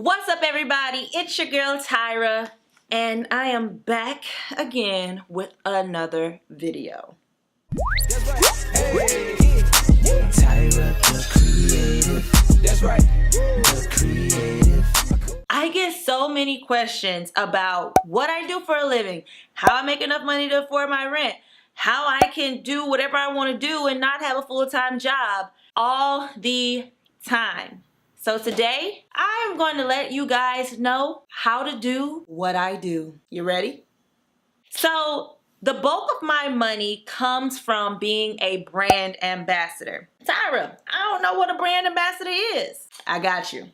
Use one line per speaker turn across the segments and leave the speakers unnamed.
What's up, everybody? It's your girl Tyra, and I am back again with another video.
That's right. Hey. Tyra, the creative. That's right. The creative.
I get so many questions about what I do for a living, how I make enough money to afford my rent, how I can do whatever I want to do and not have a full-time job all the time. So today, I'm going to let you guys know how to do what I do. You ready? So the bulk of my money comes from being a brand ambassador. Tyra, I don't know what a brand ambassador is. I got you.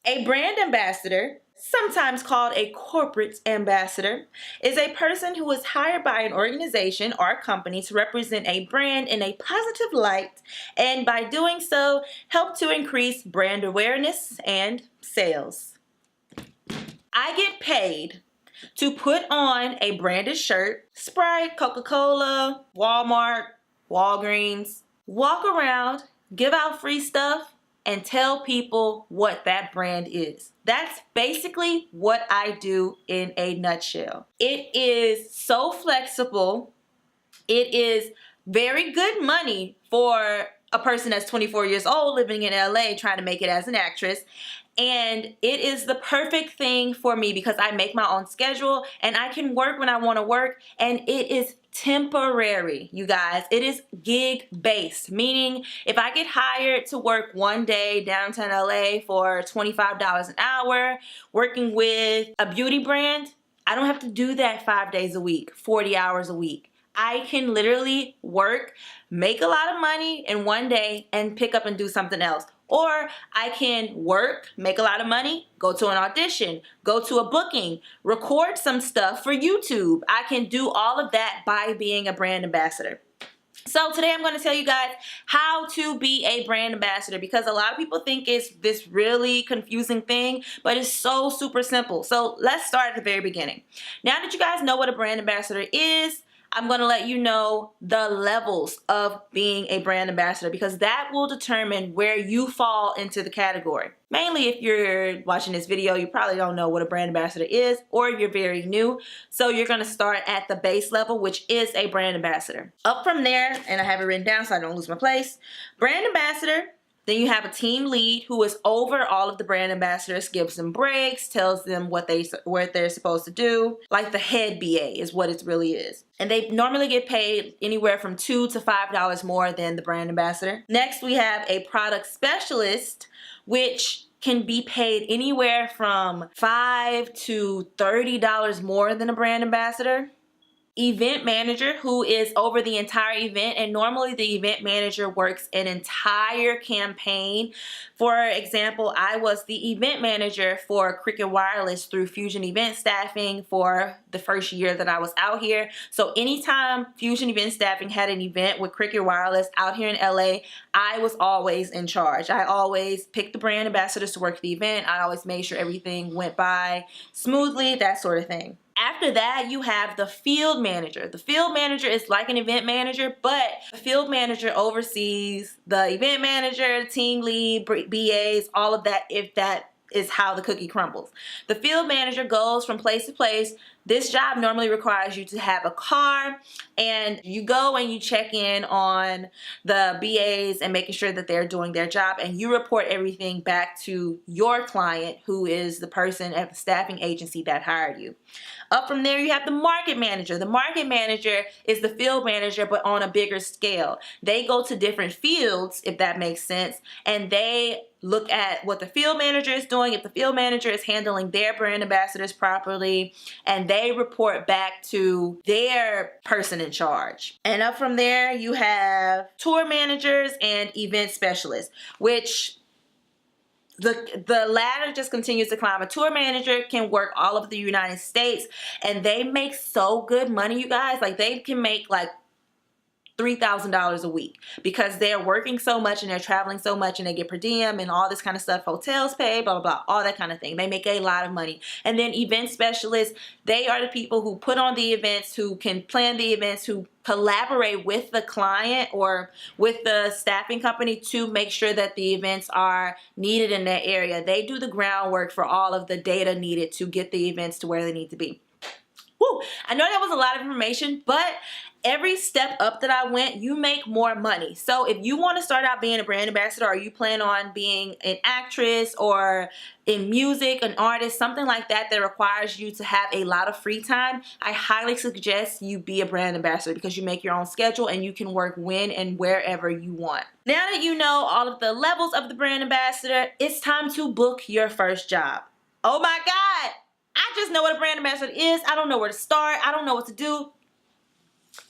A brand ambassador, sometimes called a corporate ambassador, is a person who is hired by an organization or a company to represent a brand in a positive light, and by doing so, help to increase brand awareness and sales. I get paid to put on a branded shirt, Sprite, Coca-Cola, Walmart, Walgreens, walk around, give out free stuff, and tell people what that brand is. That's basically what I do in a nutshell. It is so flexible. It is very good money for a person that's 24 years old living in LA trying to make it as an actress. And it is the perfect thing for me because I make my own schedule and I can work when I want to work, and it is temporary, you guys. It is gig based, meaning if I get hired to work one day downtown LA for $25 an hour working with a beauty brand, I don't have to do that 5 days a week, 40 hours a week. I can literally work, make a lot of money in one day, and pick up and do something else. Or I can work, make a lot of money, go to an audition, go to a booking, record some stuff for YouTube. I can do all of that by being a brand ambassador. So today I'm going to tell you guys how to be a brand ambassador, because a lot of people think it's this really confusing thing, but it's so super simple. So let's start at the very beginning. Now that you guys know what a brand ambassador is, I'm going to let you know the levels of being a brand ambassador, because that will determine where you fall into the category. Mainly if you're watching this video, you probably don't know what a brand ambassador is, or you're very new. So you're going to start at the base level, which is a brand ambassador. Up from there, and I have it written down so I don't lose my place, brand ambassador. Then you have a team lead who is over all of the brand ambassadors, gives them breaks, tells them what they're supposed to do. Like the head BA is what it really is. And they normally get paid anywhere from $2 to $5 more than the brand ambassador. Next, we have a product specialist, which can be paid anywhere from $5 to $30 more than a brand ambassador. Event manager, who is over the entire event, and normally the event manager works an entire campaign. For example, I was the event manager for Cricket Wireless through Fusion Event Staffing for the first year that I was out here. So anytime Fusion Event Staffing had an event with Cricket Wireless out here in LA, I was always in charge. I always picked the brand ambassadors to work the event. I always made sure everything went by smoothly, that sort of thing. After that, you have the field manager. The field manager is like an event manager, but the field manager oversees the event manager, team lead, BAs, all of that, if that is how the cookie crumbles. The field manager goes from place to place. This job normally requires you to have a car, and you go and you check in on the BAs and making sure that they're doing their job, and you report everything back to your client, who is the person at the staffing agency that hired you. Up from there, you have the market manager. The market manager is the field manager, but on a bigger scale. They go to different fields, if that makes sense, and they look at what the field manager is doing, if the field manager is handling their brand ambassadors properly, and they report back to their person in charge. And up from there, you have tour managers and event specialists, which the ladder just continues to climb. A tour manager can work all over the United States, and they make so good money, you guys. Like, they can make like $3,000 a week because they're working so much and they're traveling so much and they get per diem and all this kind of stuff, hotels paid, blah, blah, blah, all that kind of thing. They make a lot of money. And then event specialists, they are the people who put on the events, who can plan the events, who collaborate with the client or with the staffing company to make sure that the events are needed in that area. They do the groundwork for all of the data needed to get the events to where they need to be. Woo! I know that was a lot of information, but every step up that I went, you make more money. So if you want to start out being a brand ambassador, or you plan on being an actress or in music, an artist, something like that that requires you to have a lot of free time, I highly suggest you be a brand ambassador because you make your own schedule and you can work when and wherever you want. Now that you know all of the levels of the brand ambassador, it's time to book your first job. Oh my God! I just know what a brand ambassador is. I don't know where to start. I don't know what to do.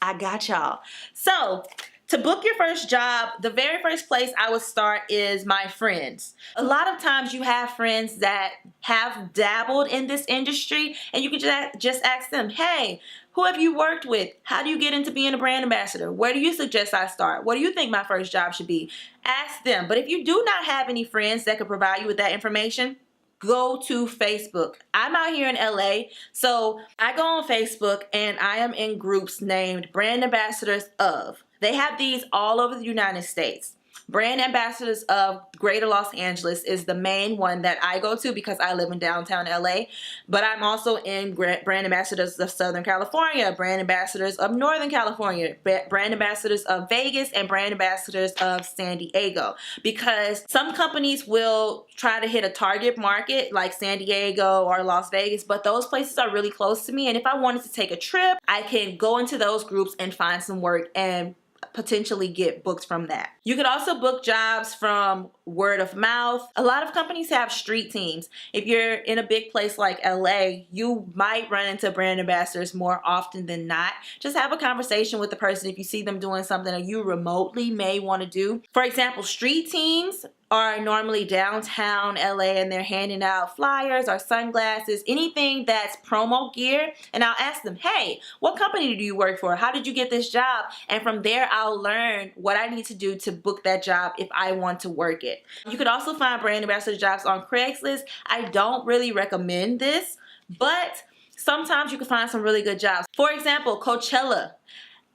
I got y'all. So to book your first job, the very first place I would start is my friends. A lot of times you have friends that have dabbled in this industry and you can just ask them, hey, who have you worked with? How do you get into being a brand ambassador? Where do you suggest I start? What do you think my first job should be? Ask them. But if you do not have any friends that could provide you with that information, go to Facebook. I'm out here in LA, so I go on Facebook and I am in groups named Brand Ambassadors of. They have these all over the United States. Brand Ambassadors of Greater Los Angeles is the main one that I go to because I live in downtown LA. But I'm also in Brand Ambassadors of Southern California, Brand Ambassadors of Northern California, Brand Ambassadors of Vegas, and Brand Ambassadors of San Diego. Because some companies will try to hit a target market like San Diego or Las Vegas, but those places are really close to me. And if I wanted to take a trip, I can go into those groups and find some work and potentially get booked from that. You could also book jobs from word of mouth. A lot of companies have street teams. If you're in a big place like LA, you might run into brand ambassadors more often than not. Just have a conversation with the person if you see them doing something that you remotely may want to do. For example, street teams are normally downtown LA and they're handing out flyers or sunglasses, anything that's promo gear. And I'll ask them, hey, what company do you work for? How did you get this job? And from there, I'll learn what I need to do to book that job if I want to work it. You could also find brand ambassador jobs on Craigslist. I don't really recommend this, but sometimes you can find some really good jobs. For example, Coachella.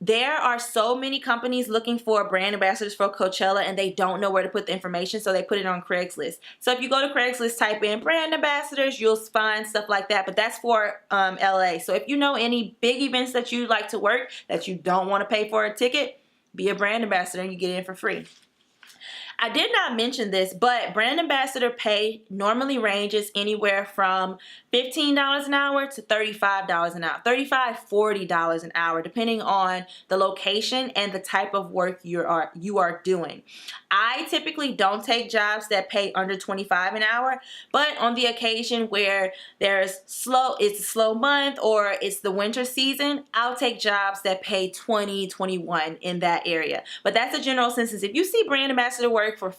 There are so many companies looking for brand ambassadors for Coachella and they don't know where to put the information, so they put it on Craigslist. So if you go to Craigslist, type in brand ambassadors, you'll find stuff like that, but that's for LA. So if you know any big events that you'd like to work that you don't want to pay for a ticket, be a brand ambassador and you get in for free. I did not mention this, but brand ambassador pay normally ranges anywhere from $15 an hour to $35 an hour, $35, $40 an hour, depending on the location and the type of work you are doing. I typically don't take jobs that pay under $25 an hour, but on the occasion where it's a slow month or it's the winter season, I'll take jobs that pay $20, $21 in that area. But that's a general census. If you see brand ambassador work for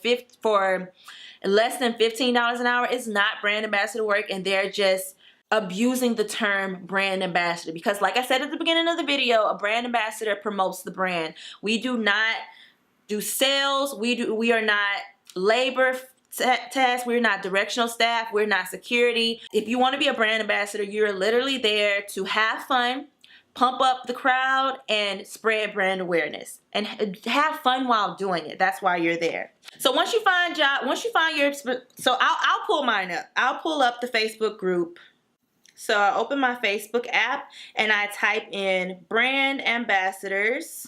less than $15 an hour, it's not brand ambassador work, and they're just abusing the term brand ambassador because, like I said at the beginning of the video, a brand ambassador promotes the brand. We do not do sales. We are not labor tasks. We're not directional staff. We're not security. If you want to be a brand ambassador, you're literally there to have fun, pump up the crowd, and spread brand awareness and have fun while doing it. That's why you're there. So once you find I'll pull mine up. I'll pull up the Facebook group. So I open my Facebook app and I type in brand ambassadors,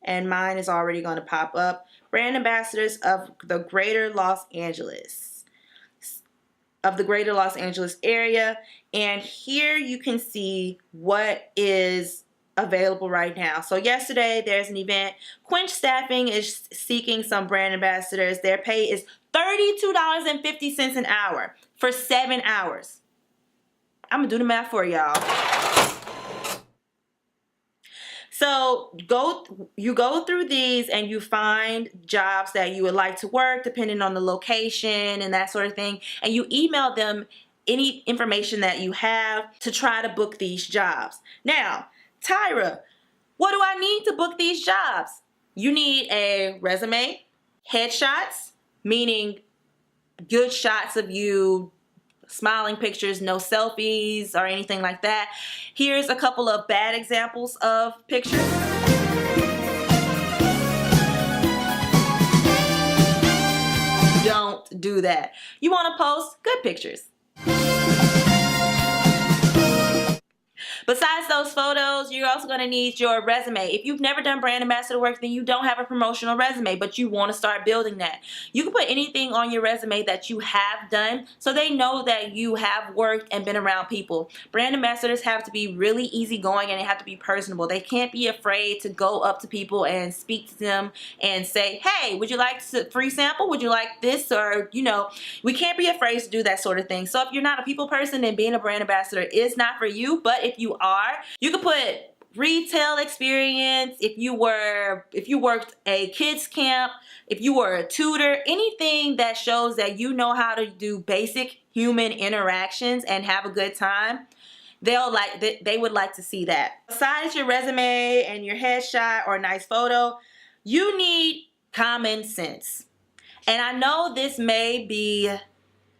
and mine is already going to pop up. Brand ambassadors of the Greater Los Angeles area. And here you can see what is available right now. So yesterday there's an event. Quench Staffing is seeking some brand ambassadors. Their pay is $32.50 an hour for 7 hours. I'm gonna do the math for y'all. So you go through these and you find jobs that you would like to work depending on the location and that sort of thing, and you email them any information that you have to try to book these jobs. Now, Tyra, What do I need to book these jobs? You need a resume, headshots, meaning good shots of you, smiling pictures, no selfies or anything like that. Here's a couple of bad examples of pictures. Don't do that. You want to post good pictures. Besides those photos, you're also going to need your resume. If you've never done brand ambassador work, then you don't have a promotional resume, but you want to start building that. You can put anything on your resume that you have done so they know that you have worked and been around people. Brand ambassadors have to be really easygoing and they have to be personable. They can't be afraid to go up to people and speak to them and say, hey, would you like a free sample? Would you like this? Or, you know, we can't be afraid to do that sort of thing. So if you're not a people person, then being a brand ambassador is not for you. But if you are, you can put retail experience, if you worked a kids camp, if you were a tutor, anything that shows that you know how to do basic human interactions and have a good time. They would like to see that. Besides your resume and your headshot or a nice photo, you need common sense. And I know this may be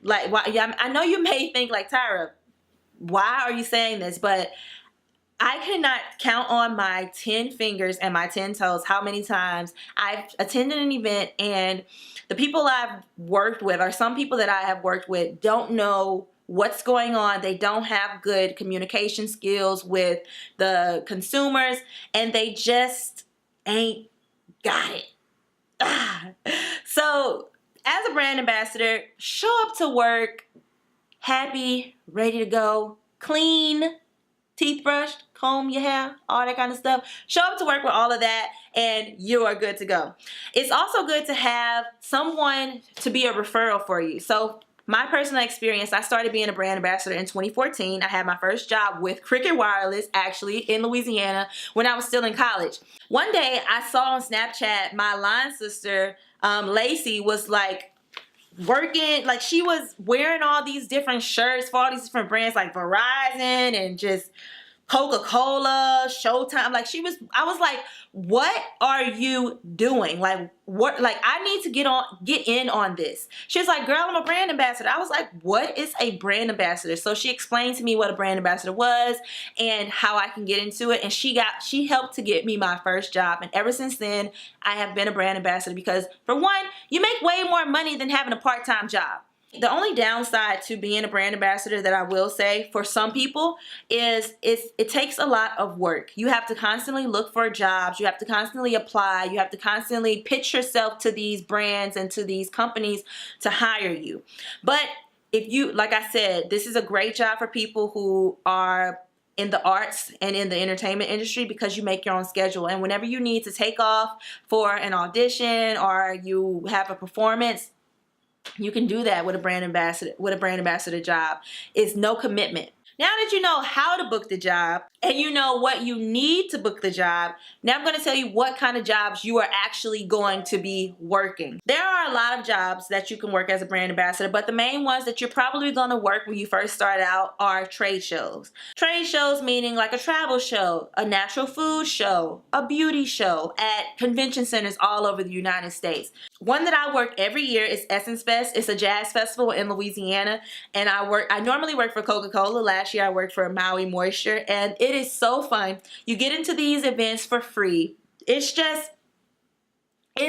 like, I know you may think like, Tyra, why are you saying this? But I cannot count on my 10 fingers and my 10 toes how many times I've attended an event and the people I've worked with, or some people that I have worked with, don't know what's going on. They don't have good communication skills with the consumers and they just ain't got it. So as a brand ambassador, show up to work happy, ready to go, clean, teeth brushed, comb your hair, all that kind of stuff. Show up to work with all of that and you are good to go. It's also good to have someone to be a referral for you. So my personal experience, I started being a brand ambassador in 2014. I had my first job with Cricket Wireless, actually, in Louisiana when I was still in college. One day I saw on Snapchat my line sister, Lacey, was like, working, like she was wearing all these different shirts for all these different brands like Verizon and just Coca-Cola, Showtime. Like I was like, what are you doing? Like what, like I need to get in on this. She was like, girl, I'm a brand ambassador. I was like, what is a brand ambassador? So she explained to me what a brand ambassador was and how I can get into it. And she helped to get me my first job. And ever since then, I have been a brand ambassador because for one, you make way more money than having a part-time job. The only downside to being a brand ambassador that I will say for some people is it takes a lot of work. You have to constantly look for jobs. You have to constantly apply. You have to constantly pitch yourself to these brands and to these companies to hire you. But if you, like I said, this is a great job for people who are in the arts and in the entertainment industry because you make your own schedule. And whenever you need to take off for an audition or you have a performance, you can do that with a brand ambassador job. It's no commitment. Now that you know how to book the job and you know what you need to book the job, now I'm going to tell you what kind of jobs you are actually going to be working. There are a lot of jobs that you can work as a brand ambassador, but the main ones that you're probably going to work when you first start out are trade shows. Trade shows meaning like a travel show, a natural food show, a beauty show at convention centers all over the United States. One that I work every year is Essence Fest. It's a jazz festival in Louisiana, and I normally work for Coca-Cola. Last year I worked for Maui Moisture, and it is so fun. You get into these events for free. It's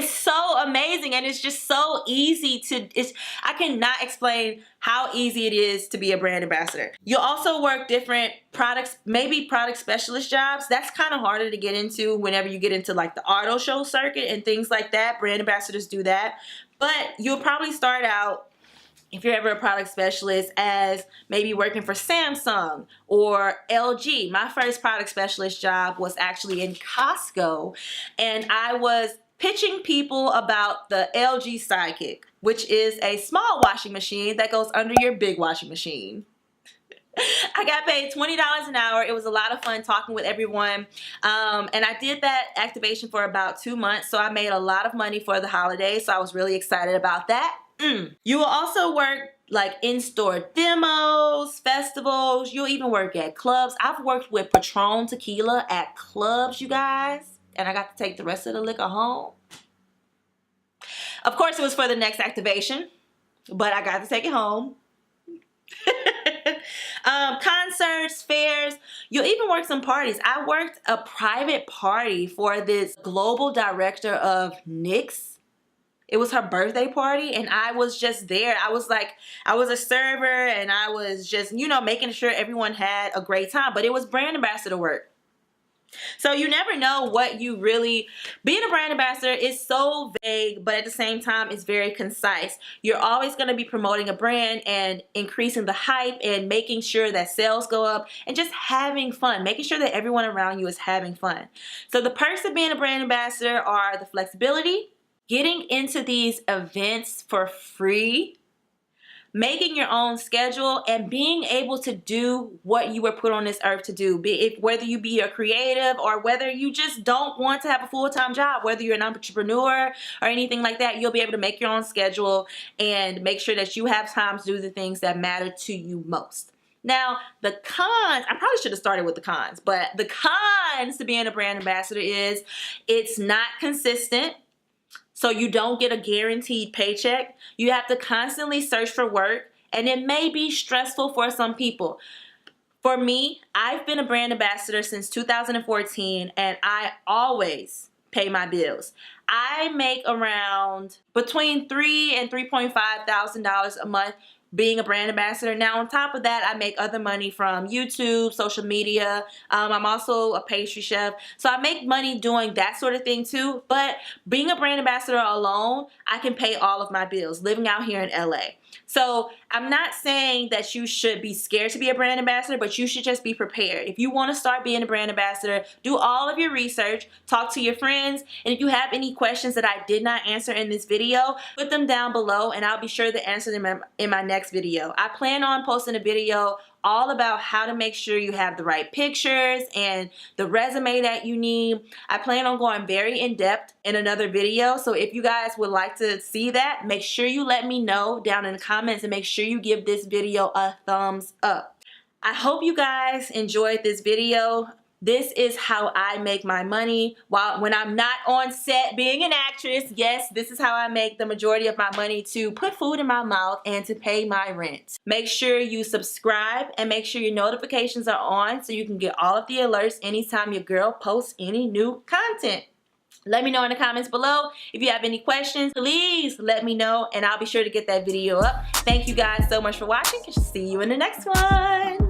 so amazing, and it's just so easy I cannot explain how easy it is to be a brand ambassador. You'll also work different products, maybe product specialist jobs. That's kind of harder to get into whenever you get into like the auto show circuit and things like that. Brand ambassadors do that. But you'll probably start out, if you're ever a product specialist, as maybe working for Samsung or LG. My first product specialist job was actually in Costco, and I was pitching people about the LG Sidekick, which is a small washing machine that goes under your big washing machine. I got paid $20 an hour. It was a lot of fun talking with everyone. And I did that activation for about 2 months, so I made a lot of money for the holidays, so I was really excited about that. You will also work like in-store demos, festivals. You'll even work at clubs. I've worked with Patron tequila at clubs, you guys, and I got to take the rest of the liquor home. Of course, it was for the next activation, but I got to take it home. Concerts, fairs. You'll even work some parties. I worked a private party for this global director of NYX. It was her birthday party, and I was just there. I was a server, and I was just, making sure everyone had a great time. But it was brand ambassador work. So you never know what you really, being a brand ambassador is so vague, but at the same time, it's very concise. You're always going to be promoting a brand and increasing the hype and making sure that sales go up and just having fun, making sure that everyone around you is having fun. So the perks of being a brand ambassador are the flexibility, getting into these events for free, making your own schedule, and being able to do what you were put on this earth to do. Whether you be a creative or whether you just don't want to have a full-time job, whether you're an entrepreneur or anything like that, you'll be able to make your own schedule and make sure that you have time to do the things that matter to you most. Now, the cons, I probably should have started with the cons, but the cons to being a brand ambassador is it's not consistent. So you don't get a guaranteed paycheck. You have to constantly search for work, and it may be stressful for some people. For me, I've been a brand ambassador since 2014, and I always pay my bills. I make around between $3,000 and $3,500 a month being a brand ambassador. Now, on top of that, I make other money from YouTube, social media. I'm also a pastry chef. So I make money doing that sort of thing too. But being a brand ambassador alone, I can pay all of my bills living out here in LA. So I'm not saying that you should be scared to be a brand ambassador, but you should just be prepared. If you want to start being a brand ambassador, do all of your research, talk to your friends, and if you have any questions that I did not answer in this video, put them down below and I'll be sure to answer them in my next video. I plan on posting a video all about how to make sure you have the right pictures and the resume that you need. I plan on going very in-depth in another video, so if you guys would like to see that, make sure you let me know down in the comments and make sure you give this video a thumbs up. I hope you guys enjoyed this video. This is how I make my money when I'm not on set being an actress. Yes, this is how I make the majority of my money to put food in my mouth and to pay my rent. Make sure you subscribe and make sure your notifications are on so you can get all of the alerts anytime your girl posts any new content. Let me know in the comments below. If you have any questions, please let me know and I'll be sure to get that video up. Thank you guys so much for watching. See you in the next one.